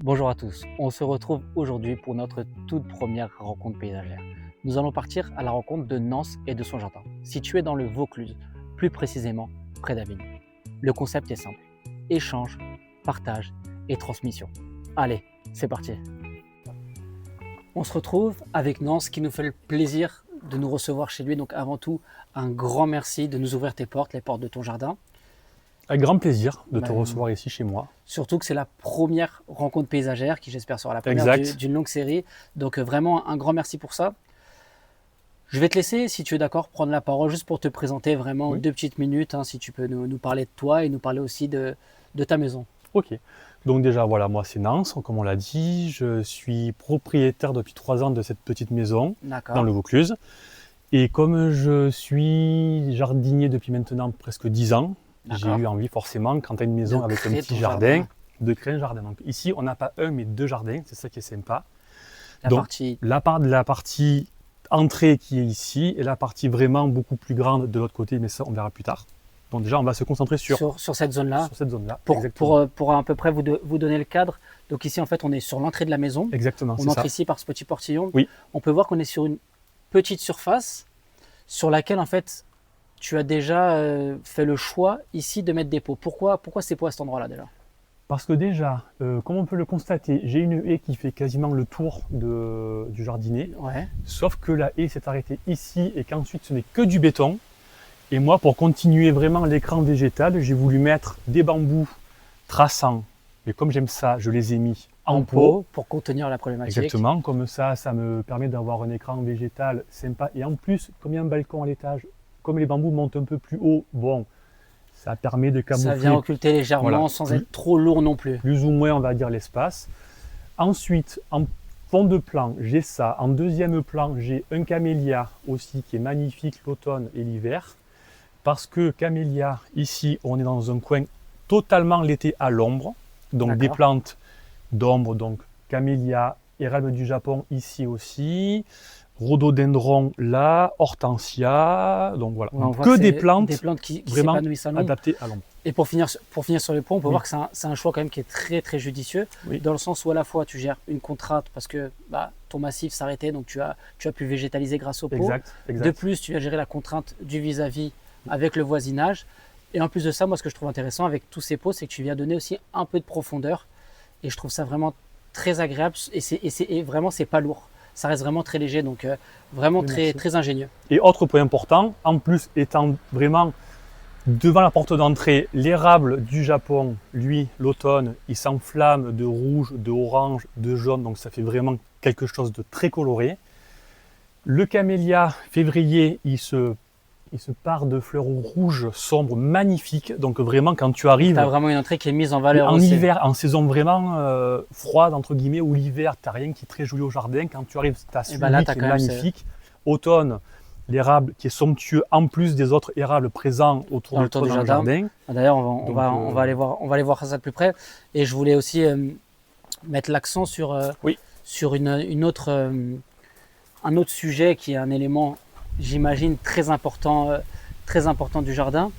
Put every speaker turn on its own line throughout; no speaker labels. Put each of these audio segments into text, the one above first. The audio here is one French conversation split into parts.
Bonjour à tous, on se retrouve aujourd'hui pour notre toute première rencontre paysagère. Nous allons partir à la rencontre de Nance et de son jardin, situé dans le Vaucluse, plus précisément près d'Avignon. Le concept est simple, échange, partage et transmission. Allez, c'est parti. On se retrouve avec Nance qui nous fait le plaisir de nous recevoir chez lui. Donc avant tout, un grand merci de nous ouvrir tes portes, les portes de ton jardin.
Avec grand plaisir de te recevoir ici chez moi.
Surtout que c'est la première rencontre paysagère qui, j'espère, sera la première d'une longue série. Donc vraiment un grand merci pour ça. Je vais te laisser, si tu es d'accord, prendre la parole juste pour te présenter vraiment 2 petites minutes, si tu peux nous parler de toi et nous parler aussi de ta maison.
Ok, donc déjà voilà, moi c'est Nance, comme on l'a dit. Je suis propriétaire depuis 3 ans de cette petite maison dans le Vaucluse. Et comme je suis jardinier depuis maintenant presque 10 ans, j'ai eu envie forcément, quand tu as une maison avec un petit jardin, de créer un jardin. Donc ici, on n'a pas un, mais 2 jardins, c'est ça qui est sympa. La partie entrée qui est ici, et la partie vraiment beaucoup plus grande de l'autre côté, mais ça on verra plus tard. Donc déjà, on va se concentrer sur
cette zone-là.
Sur cette zone-là,
pour à peu près vous donner le cadre. Donc ici, en fait, on est sur l'entrée de la maison.
Exactement,
on entre ici par ce petit portillon.
Oui.
On peut voir qu'on est sur une petite surface sur laquelle, en fait, tu as déjà fait le choix ici de mettre des pots. Pourquoi ces pots à cet endroit-là déjà?
Parce que déjà, comme on peut le constater, j'ai une haie qui fait quasiment le tour du jardinet.
Ouais.
Sauf que la haie s'est arrêtée ici et qu'ensuite ce n'est que du béton. Et moi, pour continuer vraiment l'écran végétal, j'ai voulu mettre des bambous traçants. Mais comme j'aime ça, je les ai mis en pot.
Pour contenir la problématique.
Exactement, comme ça me permet d'avoir un écran végétal sympa. Et en plus, comme il y a un balcon à l'étage, comme les bambous montent un peu plus haut, bon, ça permet de camoufler.
Ça vient occulter légèrement sans être trop lourd non plus.
Plus ou moins, on va dire, l'espace. Ensuite, en fond de plan, j'ai ça. En deuxième plan, j'ai un camélia aussi qui est magnifique l'automne et l'hiver. Parce que camélia, ici, on est dans un coin totalement l'été à l'ombre. Donc des plantes d'ombre, donc camélia, érable du Japon ici aussi. Rhododendron là, hortensia, donc voilà, que des plantes
qui
vraiment
s'épanouissent à l'ombre.
Adaptées à l'ombre.
Et pour finir sur les pots, on peut voir que c'est un choix quand même qui est très très judicieux, dans le sens où à la fois tu gères une contrainte parce que ton massif s'arrêtait, donc tu as pu végétaliser grâce aux pots.
Exact.
De plus, tu vas gérer la contrainte du vis-à-vis avec le voisinage. Et en plus de ça, moi ce que je trouve intéressant avec tous ces pots, c'est que tu viens donner aussi un peu de profondeur. Et je trouve ça vraiment très agréable et vraiment c'est pas lourd. Ça reste vraiment très léger, donc vraiment très ingénieux.
Et autre point important, en plus étant vraiment devant la porte d'entrée, l'érable du Japon, lui, l'automne, il s'enflamme de rouge, de orange, de jaune, donc ça fait vraiment quelque chose de très coloré. Le camélia, février, il se part de fleurs rouges sombres, magnifiques. Donc vraiment, quand tu arrives...
Tu as vraiment une entrée qui est mise en valeur
en
aussi.
hiver, en saison vraiment froide, entre guillemets, ou l'hiver, tu n'as rien qui est très joli au jardin. Quand tu arrives, tu as celui qui est magnifique. Automne, l'érable qui est somptueux, en plus des autres érables présents autour du jardin.
D'ailleurs, on va aller voir ça de plus près. Et je voulais aussi mettre l'accent sur un autre sujet qui est un élément, j'imagine, très important du jardin.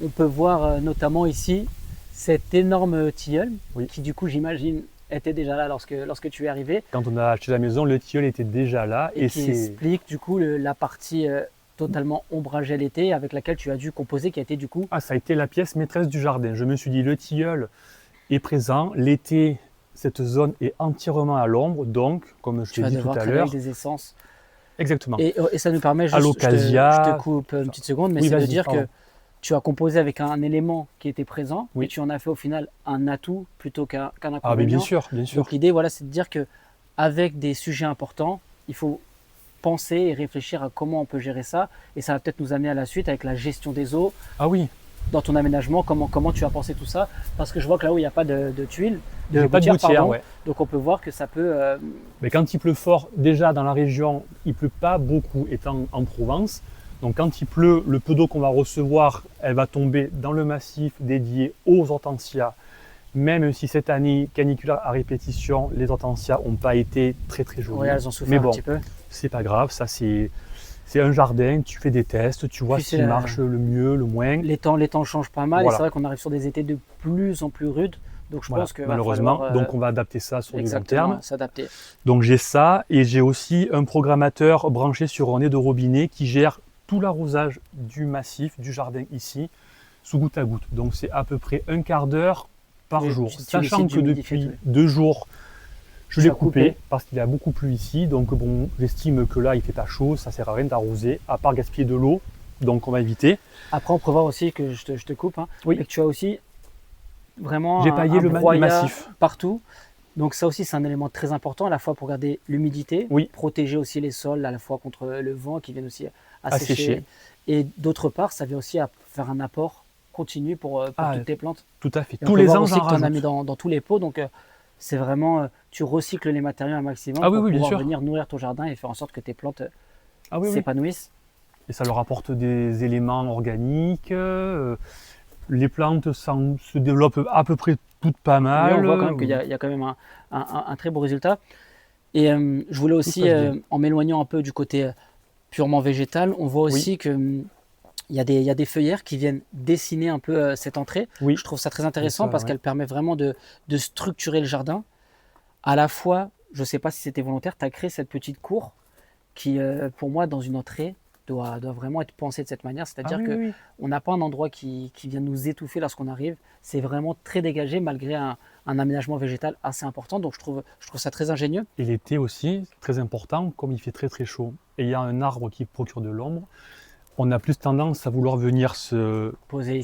On peut voir notamment ici cet énorme tilleul qui du coup, j'imagine, était déjà là lorsque tu es arrivé.
Quand on a acheté la maison, le tilleul était déjà là.
Et qui explique du coup la partie totalement ombragée l'été avec laquelle tu as dû composer, qui a été du coup...
Ah, ça a été la pièce maîtresse du jardin. Je me suis dit, le tilleul est présent. L'été, cette zone est entièrement à l'ombre. Donc, comme je t'ai dit tout à l'heure...
des essences.
Exactement.
Et ça nous permet juste, je te coupe une petite seconde, mais c'est de dire que tu as composé avec un élément qui était présent et tu en as fait au final un atout plutôt qu'un inconvénient.
Ah, mais bien sûr.
Donc l'idée, c'est de dire qu'avec des sujets importants, il faut penser et réfléchir à comment on peut gérer ça. Et ça va peut-être nous amener à la suite avec la gestion des eaux.
Ah oui.
Dans ton aménagement, comment tu as pensé tout ça? Parce que je vois que là où il n'y a pas de tuiles,
pas de gouttière,
donc on peut voir que ça peut...
Mais quand il pleut fort, déjà dans la région, il ne pleut pas beaucoup étant en Provence. Donc quand il pleut, le peu d'eau qu'on va recevoir, elle va tomber dans le massif dédié aux hortensias. Même si cette année, caniculaire à répétition, les hortensias n'ont pas été très jolies.
Oui, elles ont souffert un petit peu.
C'est pas grave, ça c'est un jardin, tu fais des tests, tu vois ce qui marche le mieux, le moins.
Les temps changent pas mal et c'est vrai qu'on arrive sur des étés de plus en plus rudes. Donc je
voilà,
pense que
malheureusement, donc on va adapter ça sur du long terme.
S'adapter.
Donc j'ai ça et j'ai aussi un programmateur branché sur un nez de robinet qui gère tout l'arrosage du massif, du jardin ici, sous goutte à goutte. Donc c'est à peu près un quart d'heure par jour. Sachant que depuis 2 jours, je l'ai coupé parce qu'il a beaucoup plu ici. Donc bon, j'estime que là il fait pas chaud, ça sert à rien d'arroser, à part gaspiller de l'eau. Donc on va éviter.
Après on peut voir aussi que je te coupe, hein, et que tu as aussi vraiment
j'ai paillé le massif
partout. Donc ça aussi c'est un élément très important à la fois pour garder l'humidité, protéger aussi les sols à la fois contre le vent qui viennent aussi assécher. Et d'autre part ça vient aussi à faire un apport continu pour toutes tes plantes.
Tout à fait.
Et tous les ans aussi que tu en as mis dans tous les pots, donc c'est vraiment tu recycles les matériaux un maximum pour pouvoir venir nourrir ton jardin et faire en sorte que tes plantes s'épanouissent.
Et ça leur apporte des éléments organiques. Les plantes se développent à peu près toutes pas mal.
Oui, on voit quand même qu'il y a quand même un très beau résultat. Et je voulais aussi, en m'éloignant un peu du côté purement végétal, on voit aussi qu'il y a des feuillères qui viennent dessiner un peu cette entrée. Je trouve ça très intéressant parce qu'elle permet vraiment de structurer le jardin. À la fois, je ne sais pas si c'était volontaire, tu as créé cette petite cour qui, pour moi, dans une entrée, doit vraiment être pensée de cette manière. C'est-à-dire qu'on n'a pas un endroit qui vient nous étouffer lorsqu'on arrive. C'est vraiment très dégagé malgré un aménagement végétal assez important. Donc je trouve ça très ingénieux.
Et l'été aussi, très important, comme il fait très très chaud et il y a un arbre qui procure de l'ombre, on a plus tendance à vouloir venir se poser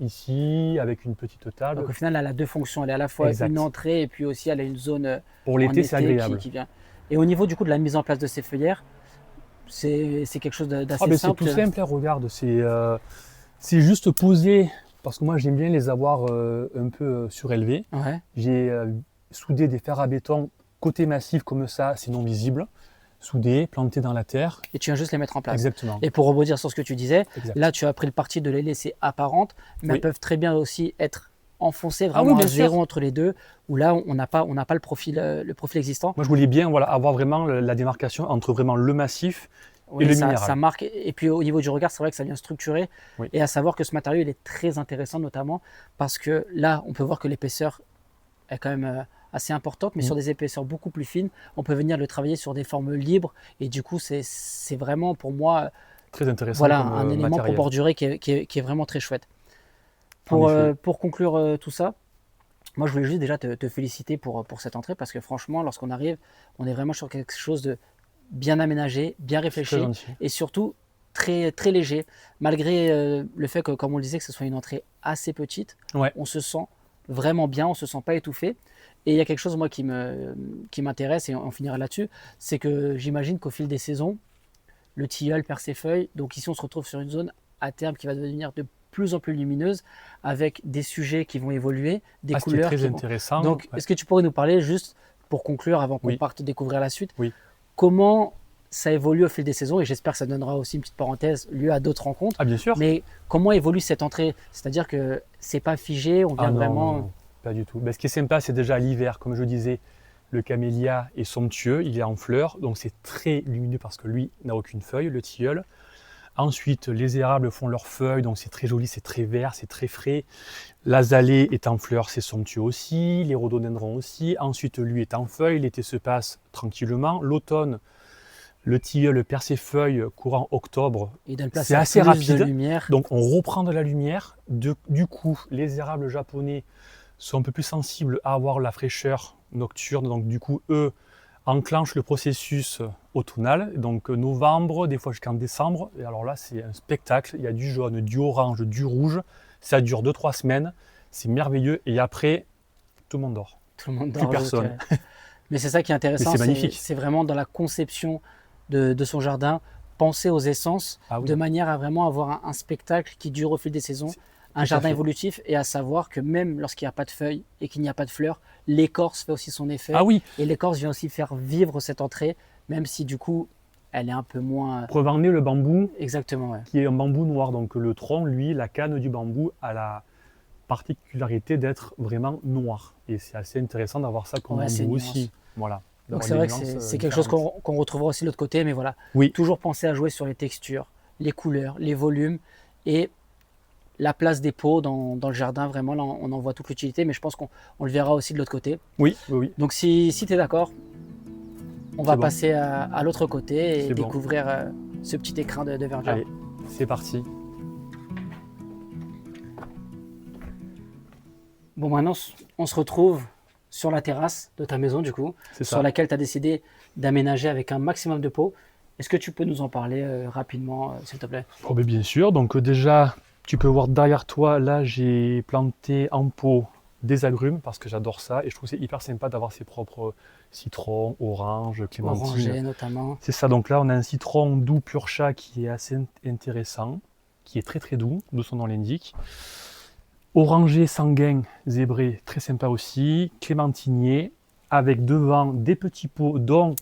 ici avec une petite table.
Donc au final, elle a deux fonctions. Elle est à la fois une entrée et puis aussi elle a une zone
pour l'été, c'est agréable.
Qui vient. Et au niveau du coup de la mise en place de ces feuillères, c'est quelque chose d'assez simple.
C'est tout simple, regarde, c'est juste poser, parce que moi j'aime bien les avoir un peu surélevés. J'ai soudé des fers à béton côté massif comme ça, sinon visible, soudés, plantés dans la terre.
Et tu viens juste les mettre en place.
Exactement.
Et pour rebondir sur ce que tu disais, là tu as pris le parti de les laisser apparentes, mais elles peuvent très bien aussi être enfoncé vraiment à zéro entre les deux, où là on n'a pas le profil existant.
Moi je voulais bien avoir vraiment la démarcation entre vraiment le massif et le minéral.
Ça marque, et puis au niveau du regard c'est vrai que ça vient structurer, et à savoir que ce matériau il est très intéressant notamment parce que là on peut voir que l'épaisseur est quand même assez importante, mais sur des épaisseurs beaucoup plus fines, on peut venir le travailler sur des formes libres, et du coup c'est vraiment pour moi
très intéressant.
Voilà, un élément pour bordurer qui est vraiment très chouette. Pour conclure tout ça, moi je voulais juste déjà te féliciter pour cette entrée parce que franchement, lorsqu'on arrive, on est vraiment sur quelque chose de bien aménagé, bien réfléchi et surtout très, très léger. Malgré le fait que, comme on le disait, que ce soit une entrée assez petite, on se sent vraiment bien, on ne se sent pas étouffé. Et il y a quelque chose moi qui m'intéresse, et on finira là-dessus, c'est que j'imagine qu'au fil des saisons, le tilleul perd ses feuilles. Donc ici, on se retrouve sur une zone à terme qui va devenir de plus en plus lumineuse, avec des sujets qui vont évoluer, des couleurs
très intéressant.
Donc, est-ce que tu pourrais nous parler, juste pour conclure, avant qu'on parte découvrir la suite, comment ça évolue au fil des saisons, et j'espère que ça donnera aussi une petite parenthèse, lieu à d'autres rencontres.
Bien sûr.
Mais comment évolue cette entrée? C'est-à-dire que c'est pas figé, on vient vraiment...
Non, pas du tout. Ce qui est sympa, c'est déjà l'hiver, comme je disais, le camélia est somptueux, il est en fleurs, donc c'est très lumineux parce que lui n'a aucune feuille, le tilleul. Ensuite, les érables font leurs feuilles, donc c'est très joli, c'est très vert, c'est très frais. L'azalée est en fleurs, c'est somptueux aussi. Les rhododendrons aussi. Ensuite, lui est en feuilles. L'été se passe tranquillement. L'automne, le tilleul perd ses feuilles courant octobre. C'est assez rapide. Donc, on reprend de la lumière. Du coup, les érables japonais sont un peu plus sensibles à avoir la fraîcheur nocturne. Donc, du coup, eux enclenche le processus automnal, donc novembre, des fois jusqu'en décembre. Et alors là, c'est un spectacle. Il y a du jaune, du orange, du rouge. Ça dure 2-3 semaines. C'est merveilleux. Et après, tout le monde dort.
Tout le monde dort.
Plus personne.
Mais c'est ça qui est intéressant.
C'est magnifique.
C'est vraiment dans la conception de son jardin, penser aux essences de manière à vraiment avoir un spectacle qui dure au fil des saisons. Un jardin évolutif, et à savoir que même lorsqu'il n'y a pas de feuilles et qu'il n'y a pas de fleurs, l'écorce fait aussi son effet. Et l'écorce vient aussi faire vivre cette entrée, même si du coup, elle est un peu moins...
Preuve en est le bambou,
exactement,
qui est un bambou noir. Donc le tronc, lui, la canne du bambou a la particularité d'être vraiment noir. Et c'est assez intéressant d'avoir ça comme bambou aussi. Voilà.
Donc c'est vrai que c'est quelque chose qu'on retrouvera aussi de l'autre côté, mais voilà. Toujours penser à jouer sur les textures, les couleurs, les volumes, et la place des pots dans le jardin, vraiment, là, on en voit toute l'utilité, mais je pense qu'on le verra aussi de l'autre côté.
Oui, oui, oui.
Donc, si tu es d'accord, on va
bon.
passer à l'autre côté et
C'est
découvrir ce petit écrin de verdure.
Allez, c'est parti.
Bon, maintenant, on se retrouve sur la terrasse de ta maison, du coup, sur laquelle tu as décidé d'aménager avec un maximum de pots. Est-ce que tu peux nous en parler rapidement, s'il te plaît?
Oh, ben bien sûr. Donc déjà, tu peux voir derrière toi, là, j'ai planté en pot des agrumes parce que j'adore ça et je trouve que c'est hyper sympa d'avoir ses propres citrons, oranges, clémentines.
Orangés notamment.
C'est ça. Donc là, on a un citron doux pur chat qui est assez intéressant, qui est très très doux, d'où son nom l'indique. Orangé sanguin zébré, très sympa aussi. Clémentinier, avec devant des petits pots, dont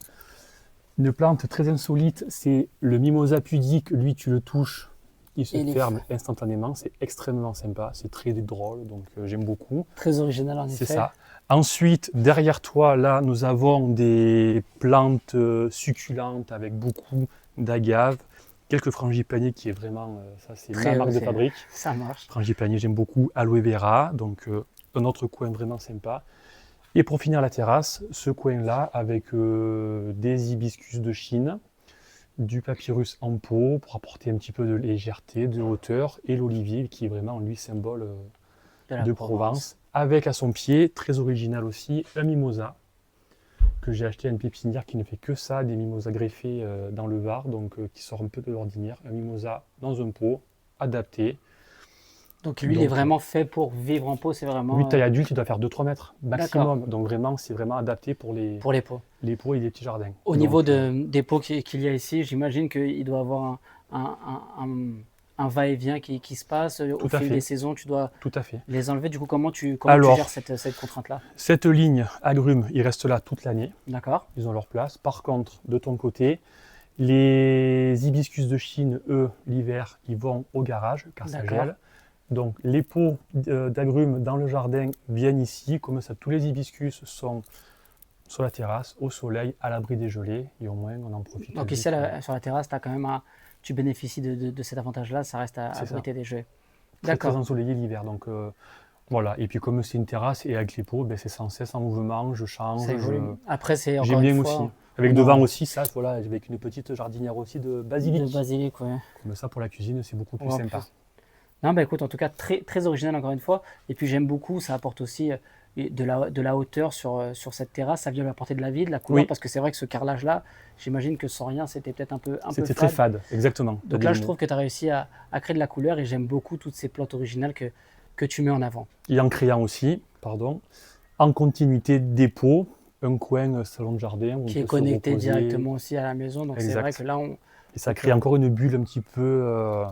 une plante très insolite, c'est le mimosa pudique. Lui, tu le touches, il se ferme instantanément. C'est extrêmement sympa, c'est très drôle, donc j'aime beaucoup.
Très original en effet.
C'est ça. Ensuite, derrière toi, là, nous avons des plantes succulentes avec beaucoup d'agaves. Quelques frangipaniers qui est vraiment, ça c'est ma marque de fabrique.
Ça marche.
Frangipanier, j'aime beaucoup. Aloe vera, donc un autre coin vraiment sympa. Et pour finir la terrasse, ce coin-là avec des hibiscus de Chine, du papyrus en pot pour apporter un petit peu de légèreté, de hauteur, et l'olivier qui est vraiment lui symbole de Provence. Avec à son pied, très original aussi, un mimosa que j'ai acheté à une pépinière qui ne fait que ça, des mimosas greffés dans le Var, donc qui sort un peu de l'ordinaire. Un mimosa dans un pot, adapté.
Donc lui, il est vraiment fait pour vivre en pot, c'est vraiment...
Lui, taille adulte, il doit faire 2-3 mètres maximum. Donc vraiment, c'est vraiment adapté pour les
pots.
Les pots et les petits jardins.
Au niveau des pots qu'il y a ici, j'imagine qu'il doit avoir un va-et-vient qui se passe au fil des saisons. Tu dois les enlever. Du coup, comment tu gères cette contrainte-là?
Cette ligne agrumes, ils restent là toute l'année.
D'accord.
Ils ont leur place. Par contre, de ton côté, les hibiscus de Chine, eux, l'hiver, ils vont au garage car ça gèle. Donc les pots d'agrumes dans le jardin viennent ici. Comme ça, tous les hibiscus sont sur la terrasse, au soleil, à l'abri des gelées. Et au moins, on en profite.
Donc ici, sur la terrasse, as quand même tu bénéficies de cet avantage-là. Ça reste à abriter des gelées.
D'accord. Très ensoleillé l'hiver. Donc voilà. Et puis comme c'est une terrasse et avec les pots, ben, c'est sans cesse en mouvement. Je change.
Après, c'est encore
j'aime bien
une fois,
aussi. Avec devant aussi, ça, voilà, avec une petite jardinière aussi de basilic.
De basilic, ouais.
Comme ça, pour la cuisine, c'est beaucoup plus sympa.
Non, bah écoute, en tout cas, très, très original encore une fois. Et puis j'aime beaucoup, ça apporte aussi de la hauteur sur cette terrasse. Ça vient lui apporter de la vie, de la couleur, parce que c'est vrai que ce carrelage-là, j'imagine que sans rien, c'était peut-être un peu fade.
C'était très fade, exactement.
Donc là, je trouve que tu as réussi à créer de la couleur et j'aime beaucoup toutes ces plantes originales que tu mets en avant.
Et en créant aussi, en continuité des pots, un coin salon de jardin.
Qui est connecté directement aussi à la maison. Donc c'est vrai que là,
et ça crée encore une bulle un petit peu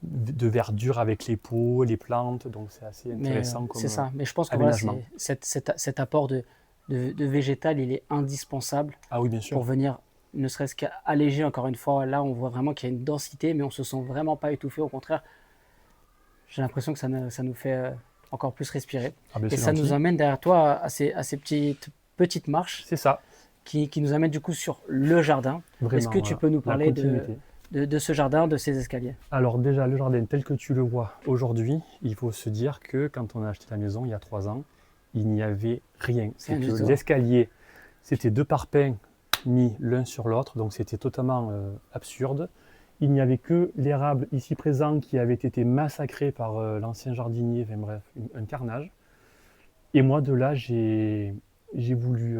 de verdure avec les pots, les plantes, donc c'est assez intéressant.
C'est ça, mais je pense que voilà, cet apport de végétal, il est indispensable pour venir ne serait-ce qu'alléger encore une fois. Là, on voit vraiment qu'il y a une densité, mais on ne se sent vraiment pas étouffé. Au contraire, j'ai l'impression que ça nous fait encore plus respirer. Et ça nous amène derrière toi à ces petites marches.
C'est ça.
Qui nous amènent du coup sur le jardin. Est-ce que tu peux nous parler de ce jardin, de ces escaliers?
Alors déjà, le jardin tel que tu le vois aujourd'hui, il faut se dire que quand on a acheté la maison il y a 3 ans, il n'y avait rien. L'escalier, c'était 2 parpaings mis l'un sur l'autre, donc c'était totalement absurde. Il n'y avait que l'érable ici présent qui avait été massacré par l'ancien jardinier, enfin bref, un carnage. Et moi de là, j'ai voulu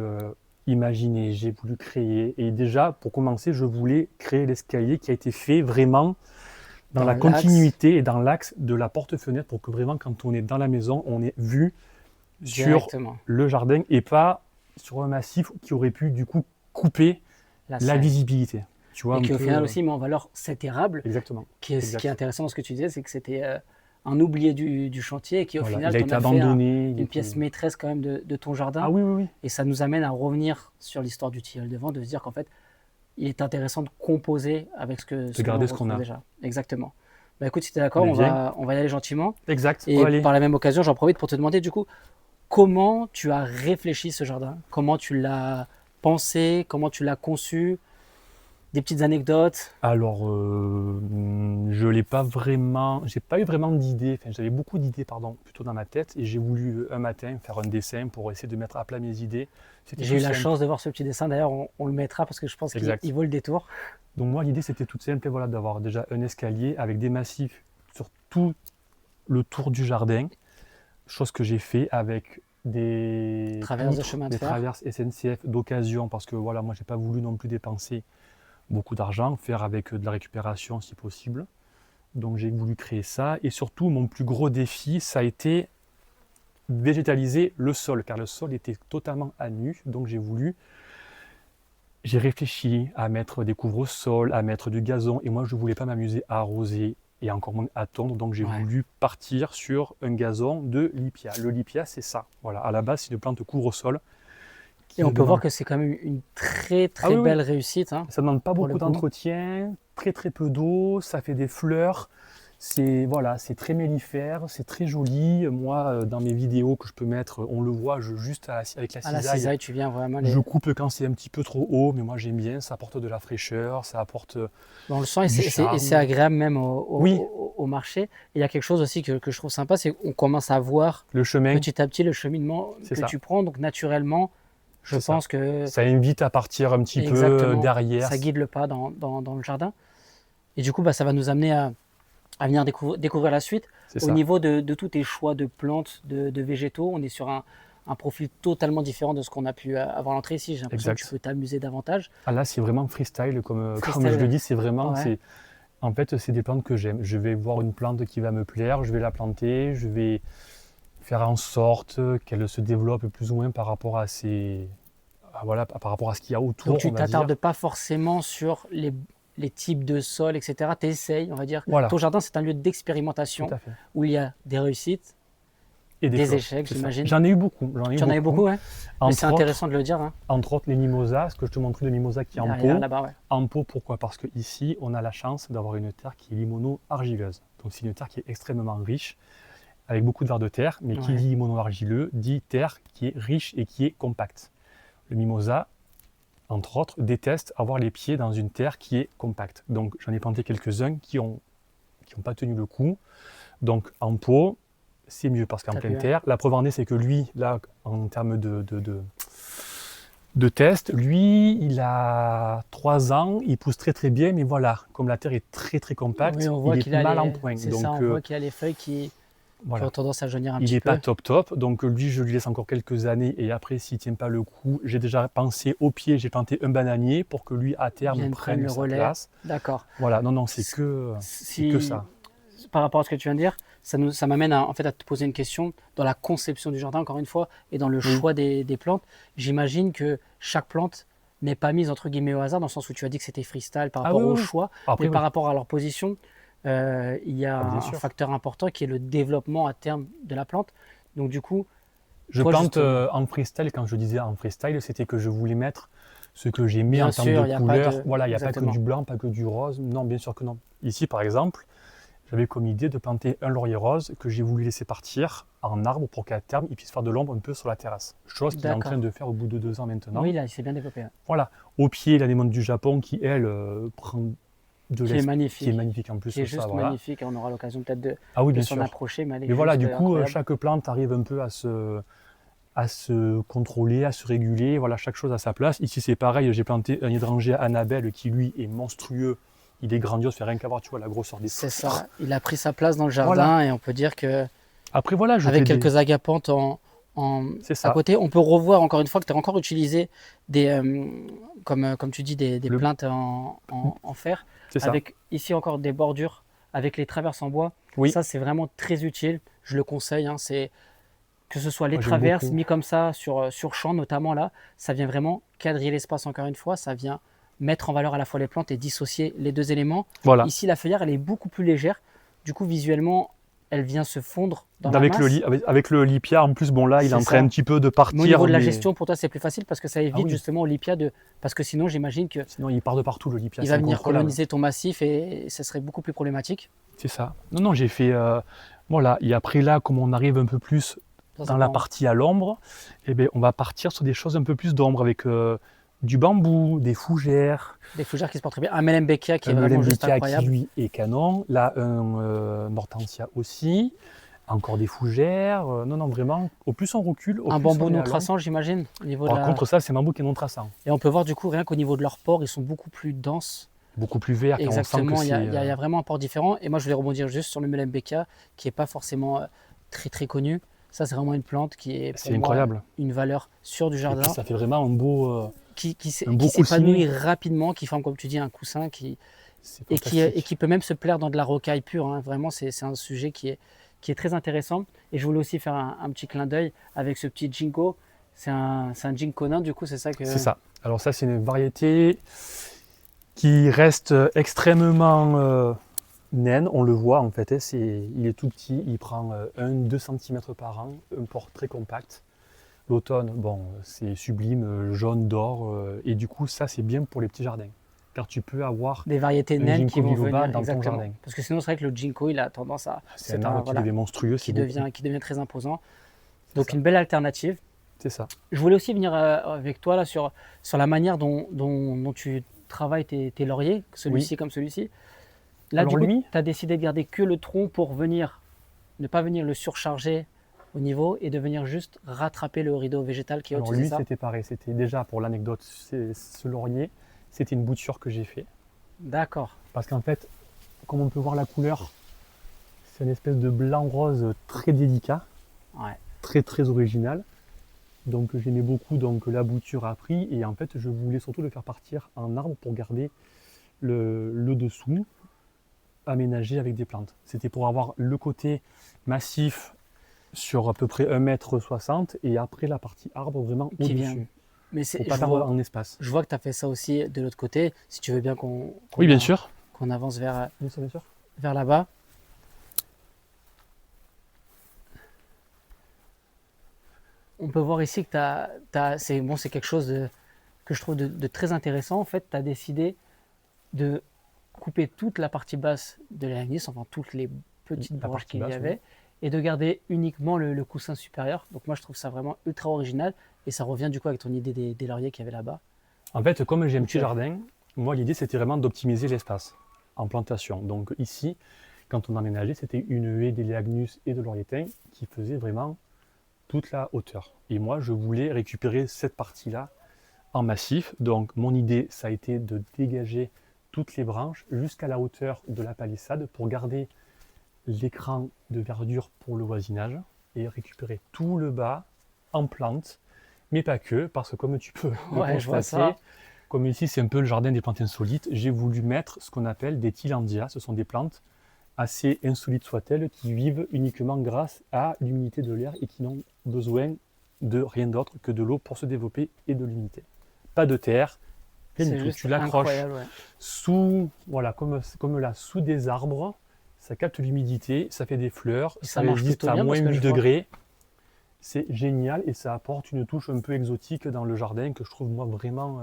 imaginer, j'ai voulu créer. Et déjà, pour commencer, je voulais créer l'escalier qui a été fait vraiment dans la continuité et dans l'axe de la porte-fenêtre pour que vraiment, quand on est dans la maison, on ait vu sur le jardin et pas sur un massif qui aurait pu du coup couper la visibilité. Tu vois,
et qui au final aussi met en valeur cet érable.
Exactement.
Ce qui est intéressant dans ce que tu disais, c'est que c'était un oublié du chantier et qui au final
il a été abandonné,
une pièce maîtresse quand même de ton jardin.
Ah oui.
Et ça nous amène à revenir sur l'histoire du tilleul de vent, de se dire qu'en fait, il est intéressant de composer avec ce qu'on a déjà. Exactement. Bah écoute, si tu es d'accord, on va y aller gentiment.
Exact.
Et par la même occasion, j'en profite pour te demander du coup, comment tu as réfléchi ce jardin? Comment tu l'as pensé? Comment tu l'as conçu? Des petites anecdotes?
Alors, je l'ai pas vraiment, j'ai pas eu vraiment d'idées, enfin j'avais beaucoup d'idées, pardon, plutôt dans ma tête, et j'ai voulu un matin faire un dessin pour essayer de mettre à plat mes idées. C'était
J'ai
tout
eu la
simple.
chance de voir ce petit dessin, d'ailleurs on le mettra parce que je pense qu'il
Exact.
vaut le détour.
Donc moi l'idée c'était toute simple, et voilà, d'avoir déjà un escalier avec des massifs sur tout le tour du jardin, chose que j'ai fait avec des
Traverse de
poutres,
chemin de
des
fer.
traverses SNCF d'occasion, parce que voilà, moi j'ai pas voulu non plus dépenser beaucoup d'argent, faire avec de la récupération si possible. Donc j'ai voulu créer ça, et surtout mon plus gros défi, ça a été végétaliser le sol, car le sol était totalement à nu, donc j'ai réfléchi à mettre des couvre-sols, à mettre du gazon, et moi je voulais pas m'amuser à arroser et encore moins à tondre, donc j'ai voulu partir sur un gazon de lipia. Le lipia, c'est ça, voilà, à la base c'est une plante couvre-sol.
Et on peut voir que c'est quand même une très belle réussite. Hein,
ça ne demande pas beaucoup d'entretien, très peu d'eau, ça fait des fleurs. C'est voilà, c'est très mellifère, c'est très joli. Moi, dans mes vidéos que je peux mettre, on le voit, juste avec la cisaille.
À la cisaille, tu viens vraiment.
Je coupe quand c'est un petit peu trop haut, mais moi j'aime bien. Ça apporte de la fraîcheur, ça apporte.
On le sent, et c'est agréable même au marché. Et il y a quelque chose aussi que je trouve sympa, c'est qu'on commence à voir
le chemin,
petit à petit le cheminement que tu prends. Donc naturellement, je pense que
ça invite à partir un petit peu derrière.
Ça guide le pas dans le jardin. Et du coup, ça va nous amener à venir découvrir la suite. Au niveau de tous tes choix de plantes, de végétaux, on est sur un profil totalement différent de ce qu'on a pu avoir à l'entrée ici. J'ai l'impression que tu peux t'amuser davantage.
Ah là, c'est vraiment freestyle, comme je le dis, c'est vraiment... En fait, c'est des plantes que j'aime. Je vais voir une plante qui va me plaire, je vais la planter, je vais faire en sorte qu'elle se développe plus ou moins par rapport à par rapport à ce qu'il y a autour.
Donc tu ne t'attardes pas forcément sur les types de sols, etc. Tu essayes, on va dire. Voilà. Ton jardin, c'est un lieu d'expérimentation où il y a des réussites et des échecs, j'imagine.
J'en ai eu beaucoup.
Tu en as eu beaucoup, ouais. Mais c'est intéressant de le dire. Hein.
Entre autres, les mimosas, ce que je te montrais de mimosa qui est en pot.
Ouais.
En pot, pourquoi? Parce qu'ici, on a la chance d'avoir une terre qui est limono-argileuse. Donc c'est une terre qui est extrêmement riche, avec beaucoup de vers de terre, mais qui dit limono-argileux, dit terre qui est riche et qui est compacte. Le mimosa, entre autres, déteste avoir les pieds dans une terre qui est compacte. Donc j'en ai planté quelques-uns qui ont pas tenu le coup. Donc en pot, c'est mieux parce qu'en pleine terre, la preuve en est, c'est que lui, là, en termes de test, lui, il a 3 ans, il pousse très bien, mais voilà, comme la terre est très compacte, il est mal en point.
C'est ça, on voit qu'il a les feuilles qui ont tendance à jaunir un petit peu.
Il n'est pas top, donc lui, je lui laisse encore quelques années, et après, s'il ne tient pas le coup, j'ai déjà pensé au pied, j'ai planté un bananier pour que lui, à terme, prenne sa place.
D'accord.
Voilà, non, c'est que ça.
Par rapport à ce que tu viens de dire, ça m'amène en fait à te poser une question dans la conception du jardin, encore une fois, et dans le choix des plantes. J'imagine que chaque plante n'est pas mise entre guillemets au hasard, dans le sens où tu as dit que c'était freestyle par rapport au choix, mais par rapport à leur position, il y a un facteur important qui est le développement à terme de la plante. Donc du coup,
je plante en freestyle. Quand je disais en freestyle, c'était que je voulais mettre ce que j'aimais en termes de couleurs. Voilà, il n'y a pas que du blanc, pas que du rose. Non, bien sûr que non. Ici, par exemple, j'avais comme idée de planter un laurier rose que j'ai voulu laisser partir en arbre pour qu'à terme, il puisse faire de l'ombre un peu sur la terrasse. Chose qu'il est en train de faire au bout de 2 ans maintenant.
Oui, là, il s'est bien développé. Hein.
Voilà. Au pied, l'anémone du Japon qui, elle, prend de
qui est magnifique.
Qui est magnifique en plus.
Qui est juste magnifique. On aura l'occasion peut-être de s'en approcher.
Mais voilà, du coup, chaque plante arrive un peu à se contrôler, à se réguler. Voilà, chaque chose à sa place. Ici, c'est pareil. J'ai planté un hydrangea Annabelle qui, lui, est monstrueux. Il est grandiose, fait rien qu'à voir, tu vois, la grosseur des...
C'est ça, il a pris sa place dans le jardin, et on peut dire que...
Après, voilà,
avec quelques agapantes à côté, on peut revoir encore une fois que tu as encore utilisé comme tu dis, des plaintes en fer. Avec ici encore des bordures, avec les traverses en bois. Oui. Ça, c'est vraiment très utile, je le conseille. Hein, que ce soit les traverses mis comme ça sur champ, notamment là, ça vient vraiment quadriller l'espace encore une fois, ça vient mettre en valeur à la fois les plantes et dissocier les deux éléments. Voilà. Ici, la feuillère, elle est beaucoup plus légère. Du coup, visuellement, elle vient se fondre dans la masse.
Avec le lipia, en plus, bon là, il est en train un petit peu de partir.
Mais au niveau de la gestion, pour toi, c'est plus facile parce que ça évite justement au lipia de... Parce que sinon, j'imagine que...
Sinon, il part de partout, le lipia.
Il va venir coloniser ton massif et ça serait beaucoup plus problématique.
C'est ça. Non, j'ai fait... voilà, et après là, comme on arrive un peu plus dans la partie à l'ombre, eh bien, on va partir sur des choses un peu plus d'ombre avec... Du bambou, des fougères.
Des fougères qui se portent très bien. Un Melembekia qui est vraiment juste incroyable.
Qui lui est canon. Là, un Hortensia aussi. Encore des fougères. Non, vraiment, au plus on recule, au
un
plus
bambou non traçant, j'imagine.
Par contre, ça, c'est un bambou qui est non traçant.
Et on peut voir du coup, rien qu'au niveau de leurs pores, ils sont beaucoup plus denses.
Beaucoup plus verts.
Exactement, il y a vraiment un port différent. Et moi, je voulais rebondir juste sur le Melembekia, qui n'est pas forcément très très connu. Ça, c'est vraiment une plante qui est pour
incroyable.
Moi, une valeur sûre du jardin.
Et puis, ça fait vraiment un beau...
qui s'épanouit rapidement, qui forme, comme tu dis, un coussin qui peut même se plaire dans de la rocaille pure. Hein. Vraiment, c'est un sujet qui est très intéressant. Et je voulais aussi faire un petit clin d'œil avec ce petit ginkgo. C'est un ginkgo nain, du coup, c'est ça que...
C'est ça. Alors ça, c'est une variété qui reste extrêmement naine. On le voit, en fait. Il est tout petit. Il prend 1-2 cm par an. Un port très compact. L'automne, bon, c'est sublime, jaune, d'or. Et du coup, ça, c'est bien pour les petits jardins. Car tu peux avoir
des variétés naines qui vont venir
dans ton jardin.
Parce que sinon, c'est vrai que le ginkgo, il a tendance à...
C'est un arbre qui devient monstrueux.
Qui devient très imposant. Donc, une belle alternative.
C'est ça.
Je voulais aussi venir avec toi là, sur la manière dont tu travailles tes lauriers, celui-ci comme celui-ci. Là, alors, du coup, tu as décidé de garder que le tronc pour ne pas venir le surcharger au niveau et de venir juste rattraper le rideau végétal qui est au-dessus.
Alors lui, c'était pareil. C'était déjà, pour l'anecdote, ce laurier, c'était une bouture que j'ai fait.
D'accord.
Parce qu'en fait, comme on peut voir la couleur, c'est une espèce de blanc-rose très délicat, très très original. Donc j'aimais beaucoup la bouture a pris et en fait je voulais surtout le faire partir en arbre pour garder le dessous aménagé avec des plantes. C'était pour avoir le côté massif sur à peu près 1,60 m et après la partie arbre vraiment au-dessus.
Mais c'est
pas perdre en espace.
Je vois que tu as fait ça aussi de l'autre côté. Si tu veux bien qu'on
oui, bien sûr.
Qu'on avance vers
sûr.
Vers là-bas. On peut voir ici que c'est quelque chose que je trouve de très intéressant. En fait, tu as décidé de couper toute la partie basse de l'Agnus, enfin toutes les petites branches qu'il y avait, et de garder uniquement le coussin supérieur. Donc moi, je trouve ça vraiment ultra original. Et ça revient du coup avec ton idée des lauriers qu'il y avait là-bas.
En fait, comme j'ai un petit jardin, moi, l'idée, c'était vraiment d'optimiser l'espace en plantation. Donc ici, quand on emménageait, c'était une haie d'Elaeagnus et de laurier-thym qui faisait vraiment toute la hauteur. Et moi, je voulais récupérer cette partie-là en massif. Donc, mon idée, ça a été de dégager toutes les branches jusqu'à la hauteur de la palissade pour garder l'écran de verdure pour le voisinage et récupérer tout le bas en plantes, mais pas que, parce que comme tu peux
je vois ça.
Comme ici, c'est un peu le jardin des plantes insolites, j'ai voulu mettre ce qu'on appelle des Tillandia. Ce sont des plantes assez insolites soient-elles, qui vivent uniquement grâce à l'humidité de l'air et qui n'ont besoin de rien d'autre que de l'eau pour se développer et de l'humidité. Pas de terre, tu l'accroches sous, voilà, comme là, sous des arbres, ça capte l'humidité, ça fait des fleurs, ça résiste à moins 8 degrés. C'est génial et ça apporte une touche un peu exotique dans le jardin que je trouve moi vraiment...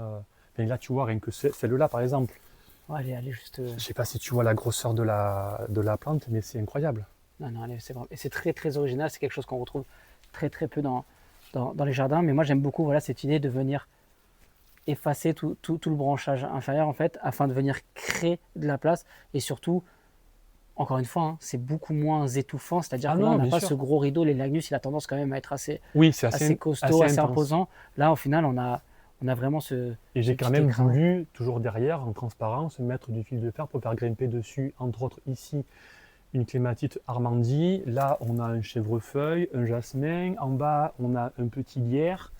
là, tu vois, rien que celle-là, par exemple.
Elle est juste...
Je ne sais pas si tu vois la grosseur de la plante, mais c'est incroyable.
Non, c'est vrai. Et c'est très, très original. C'est quelque chose qu'on retrouve très, très peu dans les jardins. Mais moi, j'aime beaucoup cette idée de venir effacer tout le branchage inférieur, en fait, afin de venir créer de la place. Et surtout, encore une fois, c'est beaucoup moins étouffant. C'est-à-dire que là, on n'a pas ce gros rideau. L'Elaeagnus, il a tendance quand même à être assez costaud, assez imposant. Là, au final, on a vraiment ce...
Et j'ai quand même voulu, toujours derrière, en transparence, mettre du fil de fer pour faire grimper dessus, entre autres ici, une clématite Armandie. Là, on a un chèvrefeuille, un jasmin. En bas, on a un petit lierre.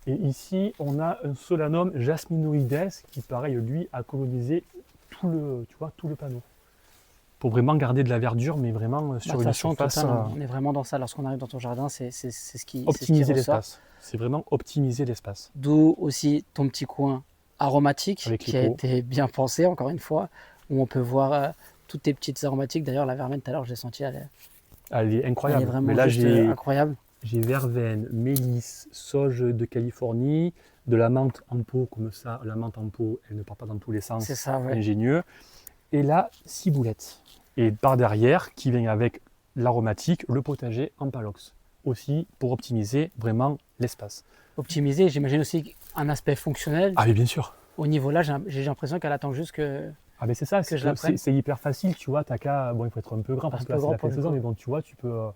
Et ici, on a un solanum jasminoides qui, pareil, lui, a colonisé tout le panneau. Pour vraiment garder de la verdure, mais vraiment sur une surface...
On est vraiment dans ça. Lorsqu'on arrive dans ton jardin, c'est ce qui
optimiser l'espace. C'est vraiment optimiser l'espace.
D'où aussi ton petit coin aromatique qui a été bien pensé, encore une fois, où on peut voir toutes tes petites aromatiques. D'ailleurs, la verveine, tout à l'heure, je l'ai sentie,
elle est incroyable.
Elle est vraiment incroyable.
J'ai verveine, mélisse, sauge de Californie, de la menthe en pot, comme ça. La menthe en pot, elle ne part pas dans tous les sens.
C'est ça, ouais.
Ingénieux. Et la ciboulette. Et par derrière, qui vient avec l'aromatique, le potager en palox. Aussi pour optimiser vraiment l'espace.
Optimiser, j'imagine aussi un aspect fonctionnel.
Ah, mais bien sûr.
Au niveau là, j'ai l'impression qu'elle attend juste que.
Ah, mais c'est ça, c'est hyper facile, tu vois. T'as qu'à. Bon, il faut être un peu grand parce que là, c'est la pleine saison, mais bon, tu vois, tu peux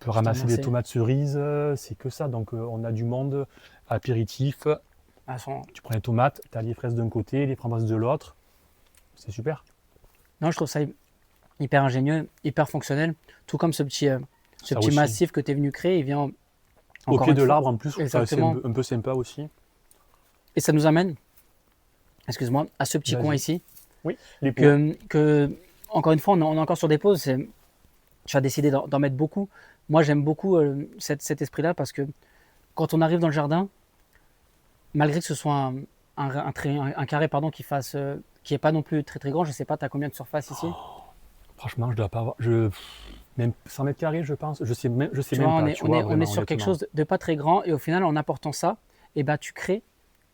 ramasser des tomates cerises, c'est que ça. Donc, on a du monde, apéritif. Tu prends les tomates, tu as les fraises d'un côté, les framboises de l'autre. C'est super.
Non, je trouve ça hyper ingénieux, hyper fonctionnel. Tout comme ce petit massif que tu es venu créer, il vient
au pied de l'arbre en plus. C'est un peu sympa aussi.
Et ça nous amène, excuse-moi, à ce petit coin ici.
Oui, les pots.
Encore une fois, on est encore sur des pauses. Tu as décidé d'en mettre beaucoup. Moi, j'aime beaucoup cet esprit-là parce que quand on arrive dans le jardin, malgré que ce soit un carré qui n'est pas non plus très très grand, je ne sais pas, tu as combien de surface ici?
Franchement, je ne dois pas avoir. Même 100 mètres carrés, je pense. Je sais même pas.
On est sur quelque chose de pas très grand et au final, en apportant ça, tu crées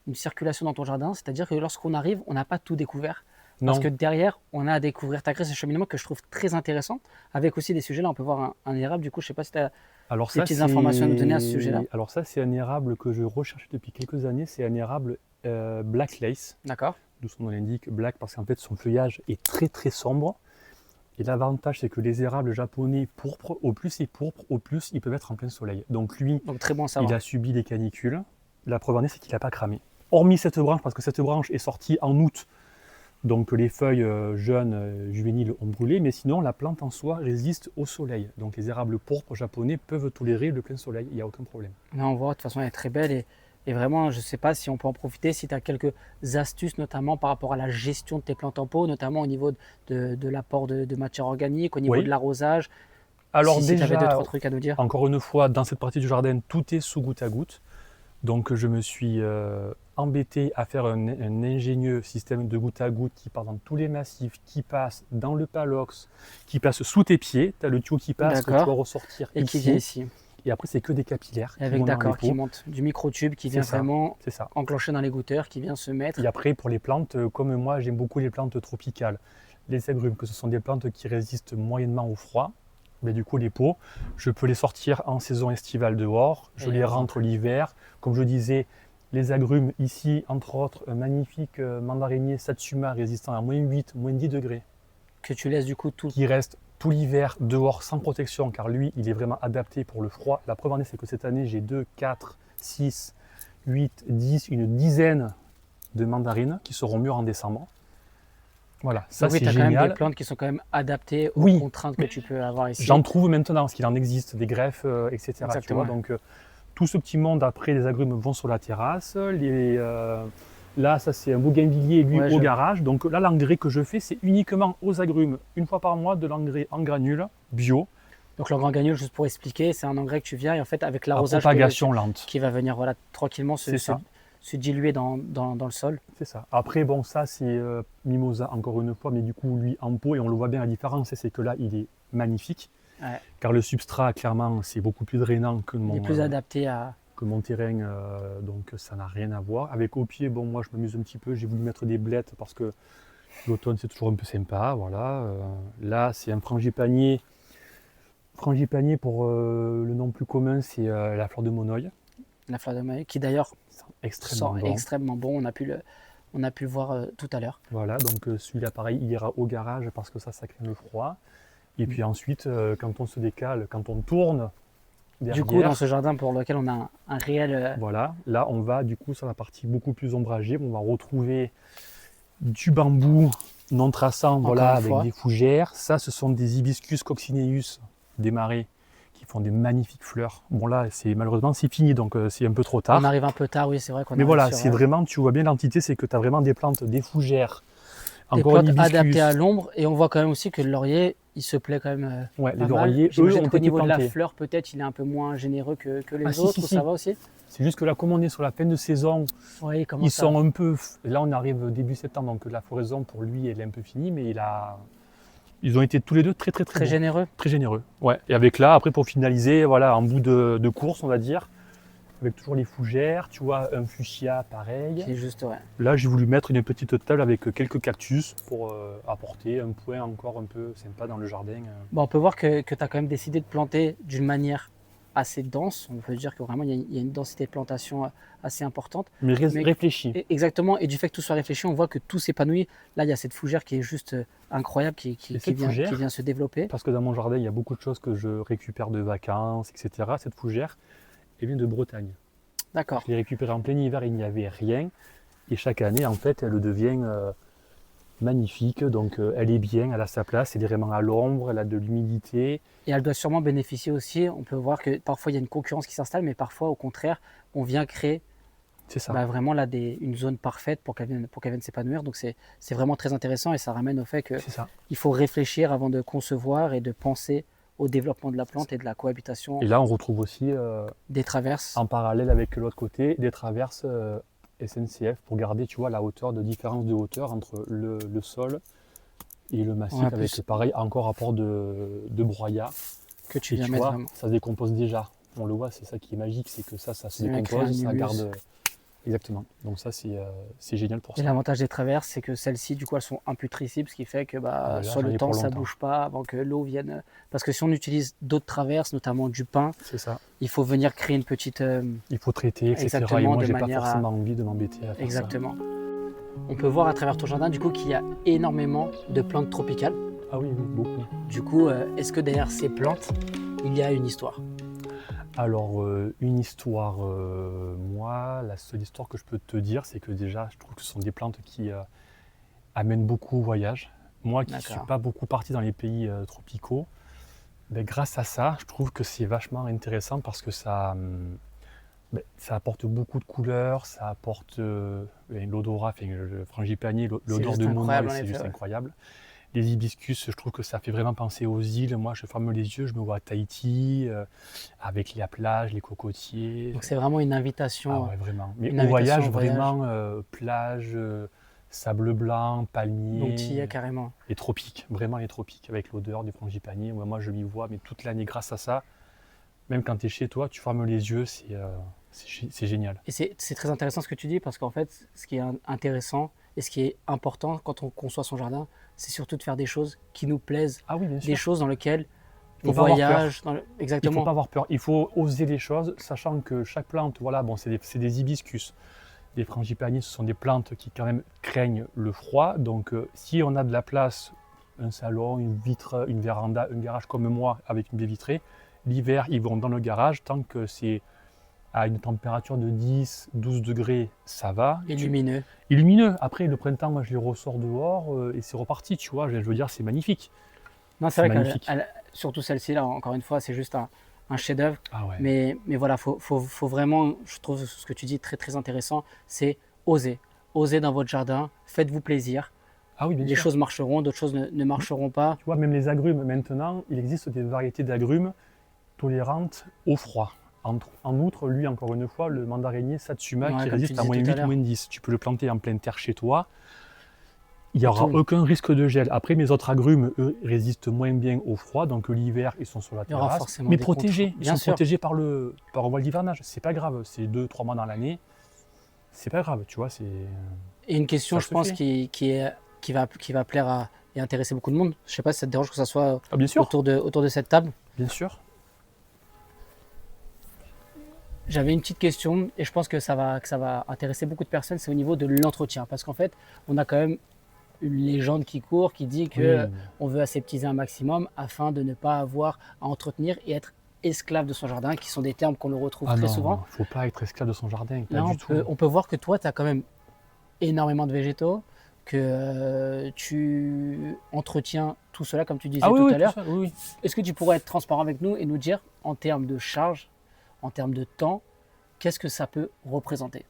une circulation dans ton jardin. C'est-à-dire que lorsqu'on arrive, on n'a pas tout découvert. Parce que derrière, on a à découvrir. Tu as créé ce cheminement que je trouve très intéressant, avec aussi des sujets. Là, on peut voir un érable. Du coup, je ne sais pas si tu as des petites informations à nous donner à ce sujet-là.
Alors ça, c'est un érable que je recherche depuis quelques années. C'est un érable Black Lace.
D'accord.
D'où son nom l'indique, black, parce qu'en fait, son feuillage est très très sombre. Et l'avantage, c'est que les érables japonais pourpres, au plus c'est pourpre, au plus ils peuvent être en plein soleil. Donc lui,
très bon à savoir.
Il a subi des canicules. La preuve en est, c'est qu'il n'a pas cramé. Hormis cette branche, parce que cette branche est sortie en août, donc les feuilles jeunes, juvéniles ont brûlé, mais sinon la plante en soi résiste au soleil. Donc les érables pourpres japonais peuvent tolérer le plein soleil, il n'y a aucun problème.
Là, on voit, de toute façon, elle est très belle et vraiment, je ne sais pas si on peut en profiter, si tu as quelques astuces, notamment par rapport à la gestion de tes plantes en pot, notamment au niveau de l'apport de matière organique, au niveau de l'arrosage.
Alors
si
déjà,
tu avais 2-3 trucs à nous dire.
Encore une fois, dans cette partie du jardin, tout est sous goutte à goutte. Donc je me suis embêté à faire un ingénieux système de goutte à goutte qui part dans tous les massifs, qui passe dans le palox, qui passe sous tes pieds. Tu as le tuyau qui passe, que tu vas ressortir
et qui vient ici.
Et après, c'est que des capillaires.
Qui monte du microtube qui vient vraiment enclencher dans les goutteurs, qui vient se mettre.
Et après, pour les plantes, comme moi, j'aime beaucoup les plantes tropicales. Les agrumes, que ce sont des plantes qui résistent moyennement au froid. Mais du coup, les pots, je peux les sortir en saison estivale dehors. Je les rentre l'hiver. Comme je disais, les agrumes, ici, entre autres, un magnifique mandarinier Satsuma résistant à moins 8, moins 10 degrés.
Que tu laisses du coup tout.
Qui reste tout l'hiver dehors sans protection, car lui, il est vraiment adapté pour le froid. La preuve en est, c'est que cette année, j'ai 2, 4, 6, 8, 10, une dizaine de mandarines qui seront mûres en décembre. Voilà, ça c'est génial.
Tu as quand même des plantes qui sont quand même adaptées aux contraintes que tu peux avoir ici.
J'en trouve maintenant, parce qu'il en existe des greffes, etc.
Exactement.
Tu vois, donc, tout ce petit monde, après, les agrumes vont sur la terrasse. Là, ça c'est un bougainvillier, lui, au garage. Donc là, l'engrais que je fais, c'est uniquement aux agrumes, une fois par mois, de l'engrais en granules, bio.
Donc l'engrais en granules, juste pour expliquer, c'est un engrais que tu viens et en fait avec l'arrosage
propagation lente,
qui va venir tranquillement se diluer dans le sol.
C'est ça. Après, bon, ça c'est mimosa, encore une fois, mais du coup, lui en pot, et on le voit bien, la différence, c'est que là, il est magnifique. Ouais. Car le substrat, clairement, c'est beaucoup plus drainant que mon...
Il est plus adapté
que mon terrain, donc ça n'a rien à voir. Avec au pied, bon, moi je m'amuse un petit peu, j'ai voulu mettre des blettes parce que l'automne c'est toujours un peu sympa, voilà. Là c'est un frangipanier. Frangipanier, pour le nom plus commun, c'est la fleur de Monoï.
La fleur de Monoï, qui d'ailleurs sent extrêmement bon, on a pu le voir tout à l'heure.
Voilà, donc celui-là pareil, il ira au garage parce que ça crée le froid. Et puis ensuite, quand on se décale, quand on tourne, derrière,
du coup, dans ce jardin pour lequel on a un réel...
Voilà, là on va du coup sur la partie beaucoup plus ombragée, on va retrouver du bambou non traçant, voilà, avec des fougères. Ça, ce sont des hibiscus coccineus des marais qui font des magnifiques fleurs. Bon là, malheureusement c'est fini, donc c'est un peu trop tard.
On arrive un peu tard, oui, c'est vrai qu'on
Mais voilà, c'est vraiment, tu vois bien l'entité, c'est que tu as vraiment des plantes, des fougères,
des plantes adaptées à l'ombre, et on voit quand même aussi que le laurier, il se plaît quand même.
Ouais, les lauriers, eux, ont
au niveau de la fleur, peut-être, il est un peu moins généreux que les autres, ça va aussi.
C'est juste que là, comme on est sur la fin de saison, ils sont un peu... Là, on arrive début septembre, donc la floraison, pour lui, elle est un peu finie, mais ils ont été tous les deux très
généreux.
Très généreux, ouais. Et avec là, après, pour finaliser, voilà, en bout de course, on va dire, avec toujours les fougères, tu vois, un fuchsia pareil.
C'est juste, ouais.
Là, j'ai voulu mettre une petite table avec quelques cactus pour apporter un point encore un peu sympa dans le jardin.
Bon, on peut voir que tu as quand même décidé de planter d'une manière assez dense. On peut dire que vraiment il y a une densité de plantation assez importante.
Mais réfléchi.
Exactement. Et du fait que tout soit réfléchi, on voit que tout s'épanouit. Là, il y a cette fougère qui est juste incroyable, qui vient se développer.
Parce que dans mon jardin, il y a beaucoup de choses que je récupère de vacances, etc. Cette fougère, elle vient de Bretagne.
D'accord.
Je l'ai récupérée en plein hiver, il n'y avait rien. Et chaque année, en fait, elle devient magnifique. Donc, elle est bien, elle a sa place, elle est vraiment à l'ombre, elle a de l'humidité.
Et elle doit sûrement bénéficier aussi. On peut voir que parfois, il y a une concurrence qui s'installe, mais parfois, au contraire, on vient créer vraiment là, une zone parfaite pour qu'elle vienne s'épanouir. Donc, c'est vraiment très intéressant et ça ramène au fait qu'il faut réfléchir avant de concevoir et de penser au développement de la plante et de la cohabitation.
Et là, on retrouve aussi
des traverses.
En parallèle avec l'autre côté, des traverses SNCF pour garder, tu vois, la hauteur de différence de hauteur entre le sol et le massif, avec pareil encore apport de broyat
que tu viens mettre.
Ça se décompose déjà. On le voit, c'est ça qui est magique, c'est que ça se décompose, ça garde. Exactement. Donc ça, c'est génial pour ça.
Et l'avantage des traverses, c'est que celles-ci, du coup, elles sont imputrescibles, ce qui fait que sur le temps, ça ne bouge pas avant que l'eau vienne. Parce que si on utilise d'autres traverses, notamment du pin, il faut venir créer une petite...
il faut traiter, etc.
Exactement,
et moi, je n'ai pas forcément envie de m'embêter à faire
exactement. Ça. On peut voir à travers ton jardin, du coup, qu'il y a énormément de plantes tropicales.
Ah oui, beaucoup.
Du coup, est-ce que derrière ces plantes, il y a une histoire ?
Alors, une histoire, moi, la seule histoire que je peux te dire, c'est que déjà, je trouve que ce sont des plantes qui amènent beaucoup au voyage. Moi qui ne suis pas beaucoup parti dans les pays tropicaux, grâce à ça, je trouve que c'est vachement intéressant parce que ça apporte beaucoup de couleurs, ça apporte l'odorat, le frangipanier, l'odeur de monal, c'est juste incroyable. Les hibiscus, je trouve que ça fait vraiment penser aux îles. Moi, je ferme les yeux, je me vois à Tahiti, avec la plage, les cocotiers.
Donc c'est vraiment une invitation.
Ah ouais, vraiment. Mais au voyage, vraiment, plage, sable blanc, palmier.
Donc tu y es carrément.
Les tropiques, vraiment les tropiques, avec l'odeur du frangipanier. Ouais, moi, je m'y vois, mais toute l'année, grâce à ça, même quand tu es chez toi, tu fermes les yeux, c'est génial.
Et c'est très intéressant ce que tu dis, parce qu'en fait, ce qui est intéressant et ce qui est important quand on conçoit son jardin, c'est surtout de faire des choses qui nous plaisent, des choses dans lesquelles on voyage. Exactement.
Il ne faut pas avoir peur, il faut oser les choses, sachant que chaque plante, voilà, bon, c'est des hibiscus. Les frangipaniers, ce sont des plantes qui quand même craignent le froid. Donc si on a de la place, un salon, une vitre, une véranda, un garage comme moi avec une baie vitrée, l'hiver, ils vont dans le garage tant que c'est à une température de 10, 12 degrés, ça va.
Et lumineux.
Lumineux. Après, le printemps, moi, je les ressors dehors et c'est reparti, tu vois. Je veux dire, c'est magnifique.
Non, c'est vrai que surtout celle-ci, là, encore une fois, c'est juste un chef-d'œuvre.
Ah ouais.
Mais voilà, faut vraiment, je trouve ce que tu dis très, très intéressant, c'est oser. Oser dans votre jardin, faites-vous plaisir.
Ah oui, bien sûr.
Les choses marcheront, d'autres choses ne marcheront pas.
Tu vois, même les agrumes, maintenant, il existe des variétés d'agrumes tolérantes au froid. En outre, lui, encore une fois, le mandarinier Satsuma qui résiste à moins 8 ou moins 10. Tu peux le planter en pleine terre chez toi. Il n'y aura aucun risque de gel. Après, mes autres agrumes, eux, résistent moins bien au froid. Donc l'hiver, ils sont sur la terrasse. Mais protégés. Ils sont protégés par un voile d'hivernage. C'est pas grave. C'est 2-3 mois dans l'année. C'est pas grave, tu vois.
Et une question, je pense, qui va plaire et intéresser beaucoup de monde. Je ne sais pas si ça te dérange que ça soit autour de cette table.
Bien sûr.
J'avais une petite question et je pense que ça va intéresser beaucoup de personnes, c'est au niveau de l'entretien. Parce qu'en fait, on a quand même une légende qui court qui dit qu'on veut aseptiser un maximum afin de ne pas avoir à entretenir et être esclave de son jardin, qui sont des termes qu'on le retrouve très souvent.
Il ne faut pas être esclave de son jardin,
là, on peut voir que toi, tu as quand même énormément de végétaux, que tu entretiens tout cela, comme tu disais tout à l'heure.
Oui.
Est-ce que tu pourrais être transparent avec nous et nous dire, en termes de charge, en termes de temps, qu'est-ce que ça peut représenter?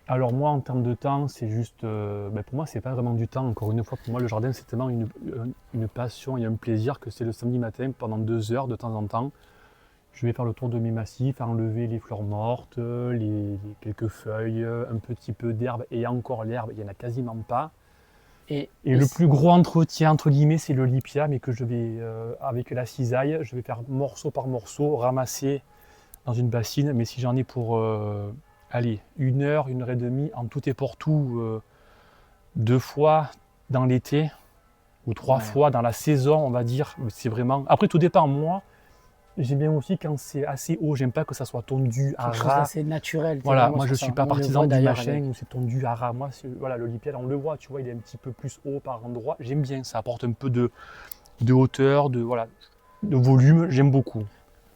Alors moi, en termes de temps, c'est juste... pour moi, c'est pas vraiment du temps. Encore une fois, pour moi, le jardin, c'est tellement une passion et un plaisir que c'est le samedi matin, pendant 2 heures de temps en temps. Je vais faire le tour de mes massifs, enlever les fleurs mortes, les quelques feuilles, un petit peu d'herbe. Et encore l'herbe, il n'y en a quasiment pas. Et le plus gros entretien, entre guillemets, c'est le lipia, mais que je vais, avec la cisaille, je vais faire morceau par morceau, ramasser dans une bassine, mais si j'en ai pour 1 heure, 1h30, en tout et pour tout, 2 fois dans l'été ou 3 fois dans la saison, on va dire. C'est vraiment. Après, tout dépend. Moi, J'aime bien aussi quand c'est assez haut, j'aime pas que ça soit tondu à
Quelque chose
ras.
d'assez naturel.
Voilà, moi je suis pas
On le
partisan
voit
du
d'ailleurs
machin où c'est tondu à ras. Moi, voilà, le Lipia, on le voit, tu vois, il est un petit peu plus haut par endroit. J'aime bien, ça apporte un peu de hauteur, voilà, de volume, j'aime beaucoup.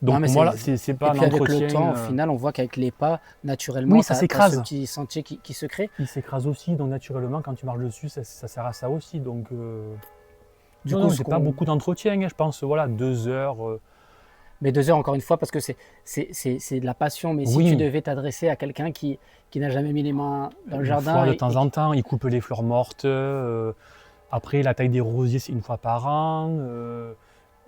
Donc
non, mais
pour moi, là, c'est pas
et
un
puis avec
entretien.
le temps, au final, on voit qu'avec les pas, naturellement,
Oui,
tu
ça
as ce
s'écrase.
petit sentier qui se crée.
Il s'écrase aussi, donc naturellement, quand tu marches dessus, ça sert à ça aussi. Donc,
Du
non,
coup,
non, j'ai pas beaucoup d'entretien, hein, je pense, voilà, 2 heures.
Mais 2 heures, encore une fois, parce que c'est de la passion. Mais si tu
Oui,
devais t'adresser à quelqu'un qui n'a jamais mis les mains dans le
une
jardin
fois de temps en temps, il coupe les fleurs mortes. Après, la taille des rosiers, c'est une fois par an.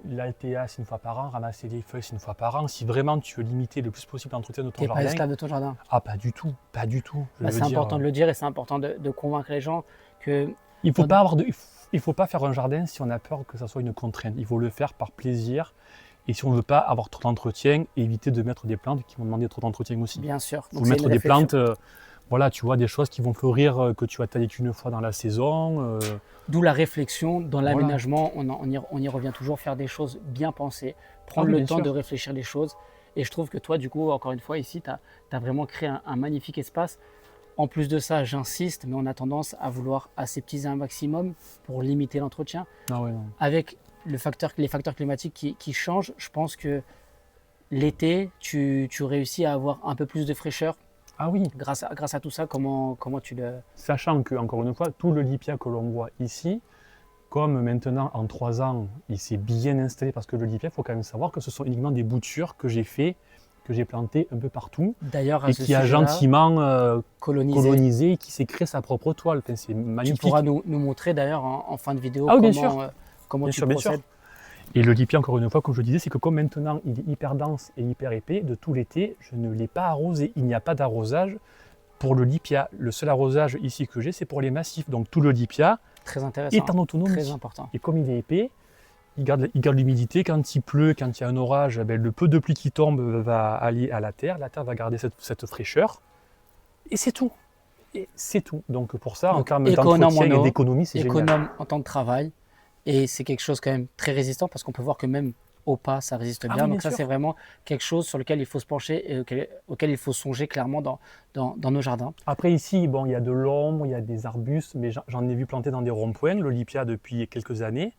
L'altéa, c'est une fois par an. Ramasser les feuilles, c'est une fois par an. Si vraiment tu veux limiter le plus possible l'entretien de ton
tu n'es pas
jardin,
esclave de ton jardin.
ah, pas du tout, pas du tout.
Bah, c'est important de le dire et c'est important de convaincre les gens que
Il faut pas il faut pas faire un jardin si on a peur que ça soit une contrainte. Il faut le faire par plaisir. Et si on ne veut pas avoir trop d'entretien, éviter de mettre des plantes qui vont demander trop d'entretien aussi.
bien sûr.
Il faut mettre des plantes, voilà, tu vois, des choses qui vont fleurir, que tu vas tailler qu'une fois dans la saison.
D'où la réflexion dans
Voilà.
l'aménagement. On y revient toujours, faire des choses bien pensées, prendre
oui,
le
bien
temps
sûr.
de réfléchir les choses. Et je trouve que toi, du coup, encore une fois, ici, tu as vraiment créé un magnifique espace. En plus de ça, j'insiste, mais on a tendance à vouloir aseptiser un maximum pour limiter l'entretien.
Ah ouais, non.
Avec les facteurs climatiques qui changent, je pense que l'été, tu réussis à avoir un peu plus de fraîcheur.
Ah oui.
Grâce à tout ça, comment tu le...
Sachant que, encore une fois, tout le Lipia que l'on voit ici, comme maintenant en 3 ans, il s'est bien installé, parce que le Lipia, il faut quand même savoir que ce sont uniquement des boutures que j'ai planté un peu partout.
D'ailleurs,
et qui a gentiment colonisé et qui s'est créé sa propre toile. Enfin, c'est magnifique.
Tu pourras nous montrer d'ailleurs en fin de vidéo comment
bien
tu
sûr,
procèdes.
Et le Lipia, encore une fois, comme je le disais, c'est que comme maintenant il est hyper dense et hyper épais, de tout l'été, je ne l'ai pas arrosé. Il n'y a pas d'arrosage pour le Lipia. Le seul arrosage ici que j'ai, c'est pour les massifs. Donc tout le Lipia est en autonomie.
Très important.
Et comme il est épais, il garde l'humidité. Quand il pleut, quand il y a un orage, le peu de pluie qui tombe va aller à la terre. La terre va garder cette fraîcheur. Et c'est tout. Donc pour ça, en termes d'entretien et d'économie, c'est génial.
Économe en temps de travail. Et c'est quelque chose quand même très résistant parce qu'on peut voir que même au pas, ça résiste bien. Donc ça, c'est vraiment quelque chose sur lequel il faut se pencher et auquel il faut songer clairement dans nos jardins.
Après ici, bon, il y a de l'ombre, il y a des arbustes, mais j'en ai vu planter dans des ronds-points, le Lipia depuis quelques années,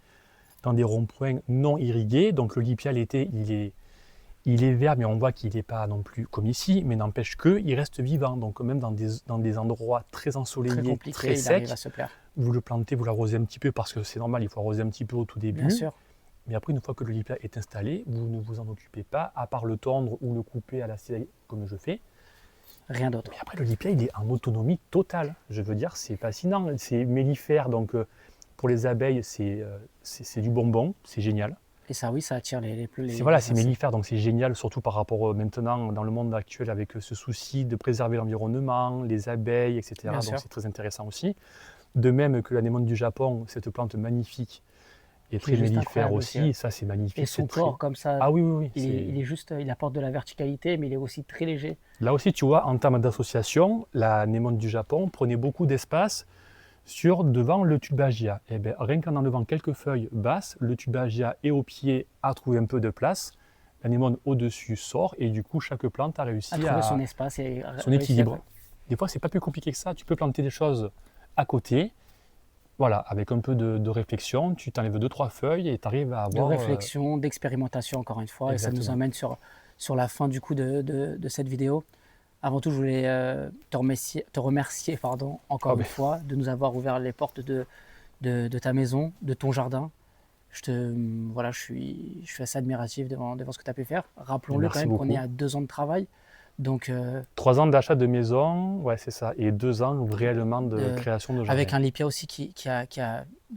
dans des ronds-points non irrigués. Donc le Lipia l'été, il est vert, mais on voit qu'il n'est pas non plus comme ici, mais n'empêche qu'il reste vivant. Donc même dans des endroits très ensoleillés, très secs, vous le plantez, vous l'arrosez un petit peu, parce que c'est normal, il faut arroser un petit peu au tout début.
Bien sûr.
Mais après, une fois que le Lipia est installé, vous ne vous en occupez pas, à part le tondre ou le couper à la scie, comme je fais.
Rien d'autre.
Mais après, le Lipia, il est en autonomie totale. Je veux dire, c'est fascinant. C'est mellifère, donc pour les abeilles, c'est du bonbon, c'est génial.
Et ça, oui, ça attire les
voilà, c'est mellifère, donc c'est génial, surtout par rapport maintenant, dans le monde actuel, avec ce souci de préserver l'environnement, les abeilles, etc.
Bien
donc
sûr.
c'est très intéressant aussi. De même que l'anémone du Japon, cette plante magnifique, est très mellifère aussi, et ça c'est magnifique.
Et son corps comme ça,
ah oui,
il apporte de la verticalité, mais il est aussi très léger.
Là aussi, tu vois, en termes d'association, l'anémone du Japon prenait beaucoup d'espace devant le tulbagia. Et bien, rien qu'en enlevant quelques feuilles basses, le tulbagia et au pied a trouvé un peu de place, l'anémone au-dessus sort, et du coup, chaque plante a réussi à
trouver son espace et
son équilibre. Des fois, c'est pas plus compliqué que ça. Tu peux planter des choses à côté, voilà, avec un peu de réflexion, tu t'enlèves 2-3 feuilles et tu arrives à avoir...
De réflexion, d'expérimentation, encore une fois, exactement. Et ça nous amène sur la fin du coup de cette vidéo. Avant tout, je voulais te remercier encore une fois de nous avoir ouvert les portes de ta maison, de ton jardin. Je suis assez admiratif devant ce que tu as pu faire. Rappelons-le quand même qu'on est à 2 ans de travail. Donc,
3 ans d'achat de maison, ouais, c'est ça, et 2 ans réellement de création de jardin.
Avec un Lipia aussi qui a,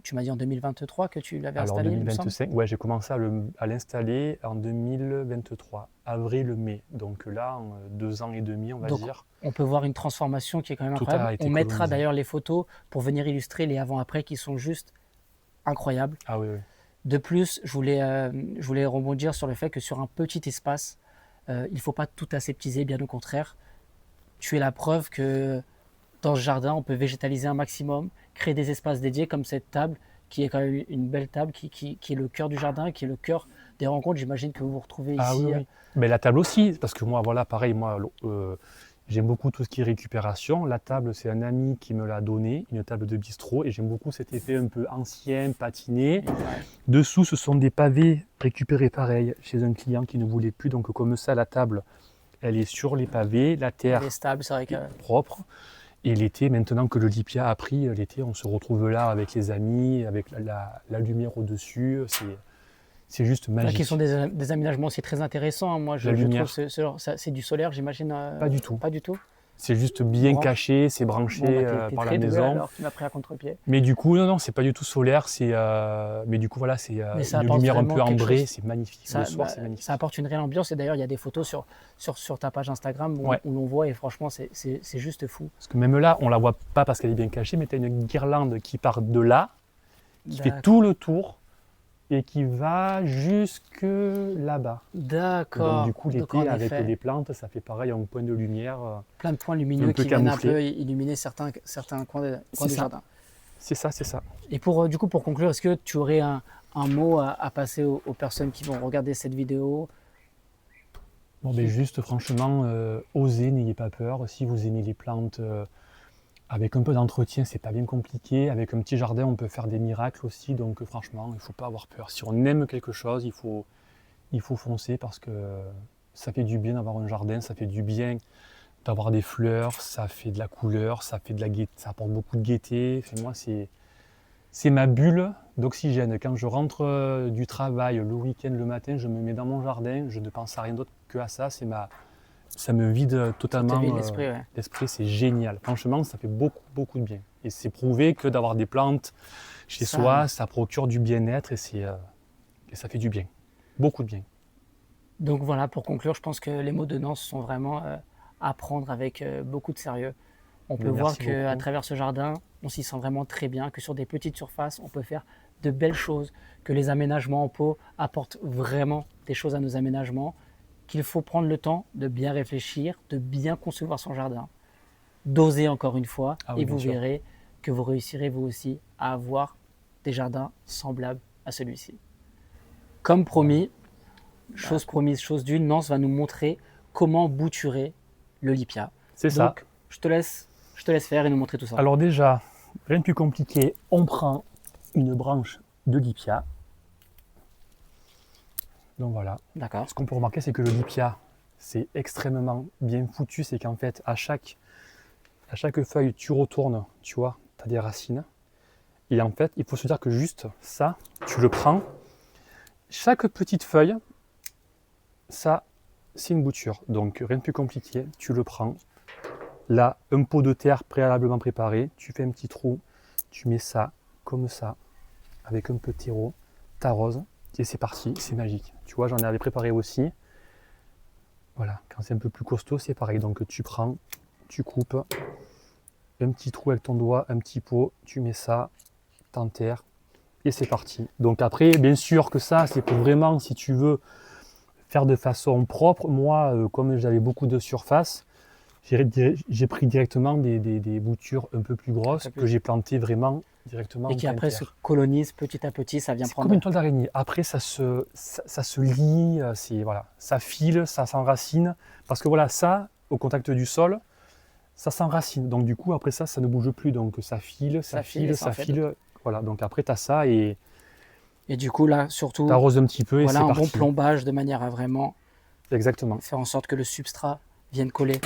tu m'as dit en 2023 que tu l'avais installé.
Alors 2025, ouais, j'ai commencé à l'installer en 2023, avril-mai. Donc là, en 2 ans et demi, on va dire.
On peut voir une transformation qui est quand même incroyable. On mettra d'ailleurs les photos pour venir illustrer les avant-après qui sont juste incroyables.
Ah oui.
De plus, je voulais rebondir sur le fait que sur un petit espace, il ne faut pas tout aseptiser, bien au contraire. Tu es la preuve que dans ce jardin, on peut végétaliser un maximum, créer des espaces dédiés comme cette table, qui est quand même une belle table, qui est le cœur du jardin, qui est le cœur des rencontres. J'imagine que vous vous retrouvez
Ah
ici.
oui, oui. Mais la table aussi, parce que moi, voilà, pareil, moi, j'aime beaucoup tout ce qui est récupération. La table, c'est un ami qui me l'a donné, une table de bistrot, et j'aime beaucoup cet effet un peu ancien, patiné.
Ouais.
Dessous, ce sont des pavés récupérés pareil chez un client qui ne voulait plus. Donc comme ça, la table, elle est sur les pavés, la terre
Elle est stable, c'est vrai que...
est propre. Et l'été, maintenant que le Lipia a pris, l'été, on se retrouve là avec les amis, avec la lumière au-dessus. C'est juste magique.
Qui sont des aménagements aussi très intéressants. Hein. Moi, je trouve c'est du solaire, j'imagine.
Pas du tout.
Pas du tout.
C'est juste bien caché, c'est branché par la maison.
Alors, tu m'as pris à contre-pied.
Mais du coup, non, c'est pas du tout solaire. Mais du coup, voilà, c'est une lumière un peu ambrée. C'est magnifique. Le soir, c'est magnifique.
Ça apporte une réelle ambiance. Et d'ailleurs, il y a des photos sur ta page Instagram où l'on voit. Et franchement, c'est juste fou.
Parce que même là, on la voit pas parce qu'elle est bien cachée, mais tu as une guirlande qui part de là, qui fait tout le tour et qui va jusque là-bas.
D'accord.
Donc du coup, l'été, avec les plantes, ça fait pareil, un point de lumière.
Plein de points lumineux qui viennent un peu illuminer certains coins du jardin.
C'est ça, c'est ça.
Et pour conclure, est-ce que tu aurais un mot à passer aux personnes qui vont regarder cette vidéo?
Bon, ben juste, franchement, osez, n'ayez pas peur. Si vous aimez les plantes, avec un peu d'entretien, c'est pas bien compliqué. Avec un petit jardin, on peut faire des miracles aussi. Donc franchement, il ne faut pas avoir peur. Si on aime quelque chose, il faut foncer parce que ça fait du bien d'avoir un jardin, ça fait du bien d'avoir des fleurs, ça fait de la couleur, ça fait de la gaieté, ça apporte beaucoup de gaieté. Enfin, moi, c'est ma bulle d'oxygène. Quand je rentre du travail le week-end, le matin, je me mets dans mon jardin, je ne pense à rien d'autre que à ça. Ça me vide totalement l'esprit, c'est génial. Franchement, ça fait beaucoup, beaucoup de bien. Et c'est prouvé que d'avoir des plantes chez soi, ça procure du bien-être et ça fait du bien. Beaucoup de bien.
Donc voilà, pour conclure, je pense que les mots de Nance sont vraiment à prendre avec beaucoup de sérieux. On peut voir qu'à travers ce jardin, on s'y sent vraiment très bien, que sur des petites surfaces, on peut faire de belles choses, que les aménagements en pot apportent vraiment des choses à nos aménagements, qu'il faut prendre le temps de bien réfléchir, de bien concevoir son jardin, d'oser encore une fois, et vous verrez que vous réussirez vous aussi à avoir des jardins semblables à celui-ci. Comme promis, chose promise, chose due, Nance va nous montrer comment bouturer le Lipia.
C'est ça.
Donc, je te laisse faire et nous montrer tout ça.
Alors déjà, rien de plus compliqué, on prend une branche de Lipia. Donc voilà.
D'accord.
Ce qu'on peut remarquer, c'est que le Lipia, c'est extrêmement bien foutu. C'est qu'en fait, à chaque feuille, tu retournes, tu vois, tu as des racines. Et en fait, il faut se dire que juste ça, tu le prends. Chaque petite feuille, ça, c'est une bouture. Donc rien de plus compliqué, tu le prends. Là, un pot de terre préalablement préparé, tu fais un petit trou, tu mets ça comme ça, avec un peu de terreau, t'arroses. Et c'est parti, c'est magique. Tu vois, j'en avais préparé aussi. Voilà, quand c'est un peu plus costaud, c'est pareil. Donc tu prends, tu coupes, un petit trou avec ton doigt, un petit pot, tu mets ça, t'enterres, et c'est parti. Donc après, bien sûr que ça, c'est pour vraiment, si tu veux, faire de façon propre. Moi, comme j'avais beaucoup de surface, j'ai pris directement des boutures un peu plus grosses que j'ai plantées vraiment directement.
Et qui après se colonisent petit à petit, ça vient prendre.
Comme une toile d'araignée. Après, ça se lie, voilà, ça file, ça s'enracine. Parce que voilà, ça, au contact du sol, ça s'enracine. Donc du coup, après ça, ça ne bouge plus. Donc ça file. Voilà, donc après, tu as ça et
du coup, là, surtout,
tu arroses un petit peu et
voilà,
c'est
un
parti.
bon plombage de manière à vraiment
faire
en sorte que le substrat vienne coller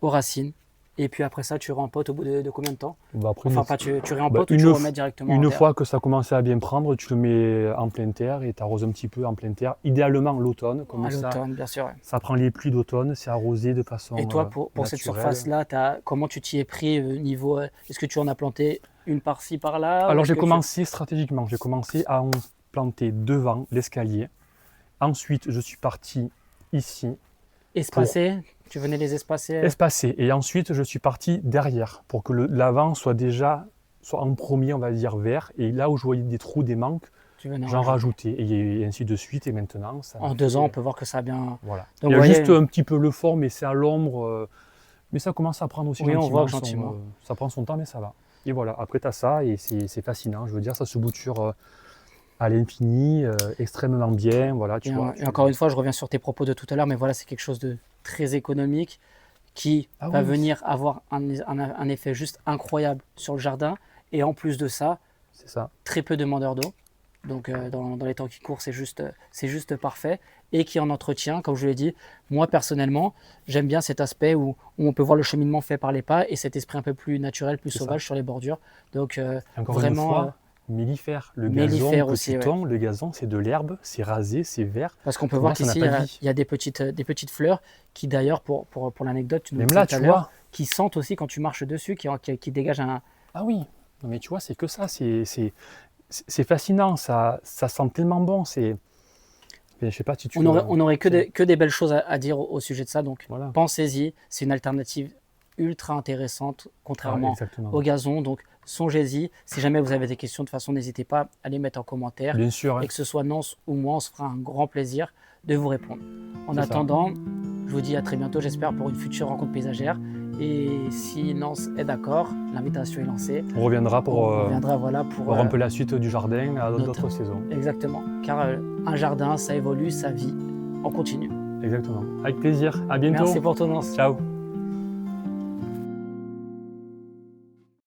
aux racines. Et puis après ça, tu rempotes au bout de combien de temps? Tu réempotes ou tu remets directement
une fois que ça a commencé à bien prendre, tu le mets en pleine terre et tu arroses un petit peu en pleine terre. Idéalement l'automne, comme ça.
L'automne, bien sûr. Ouais.
Ça prend les pluies d'automne, c'est arrosé de façon
Et toi, pour cette surface-là, comment tu t'y es pris niveau... Est-ce que tu en as planté une par-ci, par-là?
Alors j'ai commencé stratégiquement. J'ai commencé à en planter devant l'escalier. Ensuite, je suis parti ici.
Espacé? Tu venais les espacer?
Espacé. Et ensuite, je suis parti derrière pour que l'avant soit en premier, on va dire, vert. Et là où je voyais des trous, des manques, j'en rajoutais. Et ainsi de suite. Et maintenant, ça...
En 2 ans, on peut voir que ça a bien...
Voilà. Donc, il y a juste un petit peu le fort, mais c'est à l'ombre. Mais ça commence à prendre aussi gentiment.
On voit gentiment.
Ça prend son temps, mais ça va. Et voilà. Après, tu as ça et c'est fascinant. Je veux dire, ça se bouture à l'infini, extrêmement bien. Voilà, tu vois.
Et encore une fois, je reviens sur tes propos de tout à l'heure, mais voilà, c'est quelque chose de très économique qui va venir avoir un effet juste incroyable sur le jardin. Et en plus de ça, très peu demandeurs d'eau. Donc dans les temps qui courent, c'est juste parfait. Et qui en entretien, comme je l'ai dit, moi personnellement, j'aime bien cet aspect où on peut voir le cheminement fait par les pas et cet esprit un peu plus naturel, plus sauvage sur les bordures. Donc
encore
vraiment...
Une fois, mellifère. Le gazon que tu tons, le gazon, c'est de l'herbe, c'est rasé, c'est vert.
Parce qu'on peut voir qu'ici, il y a des petites fleurs qui d'ailleurs, pour l'anecdote, tu nous
disais tout à l'heure,
qui sentent aussi quand tu marches dessus, qui dégagent un...
Ah oui, non, mais tu vois, c'est que ça, c'est fascinant, ça sent tellement bon, je sais pas si tu...
On aurait que des belles choses à dire au sujet de ça, donc
voilà.
Pensez-y, c'est une alternative ultra intéressante, contrairement au gazon, donc songez-y. Si jamais vous avez des questions, de toute façon, n'hésitez pas à les mettre en commentaire.
Bien sûr.
Et que ce soit Nance ou moi, on se fera un grand plaisir de vous répondre. En attendant, je vous dis à très bientôt, j'espère, pour une future rencontre paysagère. Et si Nance est d'accord, l'invitation est lancée.
On reviendra pour
voir
un peu la suite du jardin à d'autres saisons.
Exactement, car un jardin, ça évolue, ça vit en continu.
Exactement. Avec plaisir. À bientôt.
Merci pour ton Nance.
Ciao.